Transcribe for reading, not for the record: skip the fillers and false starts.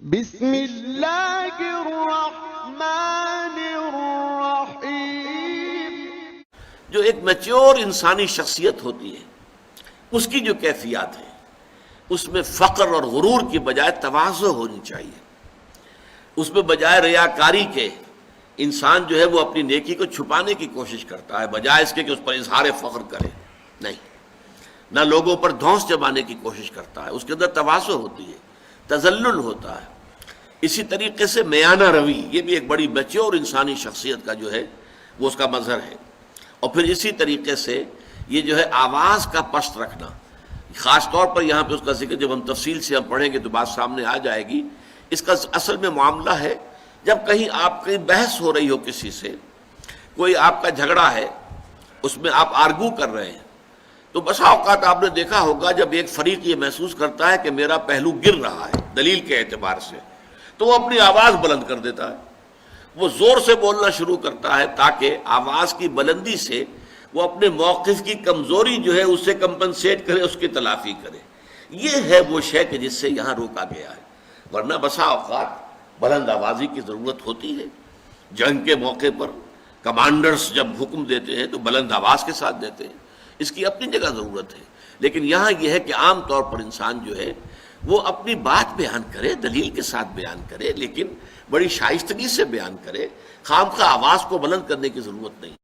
بسم اللہ الرحمن الرحیم۔ جو ایک میچور انسانی شخصیت ہوتی ہے اس کی جو کیفیات ہے اس میں فقر اور غرور کی بجائے تواضع ہونی چاہیے۔ اس میں بجائے ریاکاری کے انسان جو ہے وہ اپنی نیکی کو چھپانے کی کوشش کرتا ہے بجائے اس کے کہ اس پر اظہار فخر کرے، نہیں، نہ لوگوں پر دھونس جمانے کی کوشش کرتا ہے، اس کے اندر تواضع ہوتی ہے، تذلل ہوتا ہے۔ اسی طریقے سے میانہ روی، یہ بھی ایک بڑی میچور انسانی شخصیت کا جو ہے وہ اس کا مظہر ہے۔ اور پھر اسی طریقے سے یہ جو ہے آواز کا پست رکھنا، خاص طور پر یہاں پہ اس کا ذکر جب ہم تفصیل سے ہم پڑھیں گے تو بات سامنے آ جائے گی۔ اس کا اصل میں معاملہ ہے جب کہیں آپ کی بحث ہو رہی ہو کسی سے، کوئی آپ کا جھگڑا ہے، اس میں آپ آرگو کر رہے ہیں، تو بسا اوقات آپ نے دیکھا ہوگا جب ایک فریق یہ محسوس کرتا ہے کہ میرا پہلو گر رہا ہے دلیل کے اعتبار سے، تو وہ اپنی آواز بلند کر دیتا ہے، وہ زور سے بولنا شروع کرتا ہے تاکہ آواز کی بلندی سے وہ اپنے موقف کی کمزوری جو ہے اسے کمپنسیٹ کرے، اس کی تلافی کرے۔ یہ ہے وہ شے کہ جس سے یہاں روکا گیا ہے، ورنہ بسا اوقات بلند آوازی کی ضرورت ہوتی ہے۔ جنگ کے موقع پر کمانڈرز جب حکم دیتے ہیں تو بلند آواز کے ساتھ دیتے ہیں، اس کی اپنی جگہ ضرورت ہے، لیکن یہاں یہ ہے کہ عام طور پر انسان جو ہے وہ اپنی بات بیان کرے، دلیل کے ساتھ بیان کرے، لیکن بڑی شائستگی سے بیان کرے، خام خواہ آواز کو بلند کرنے کی ضرورت نہیں۔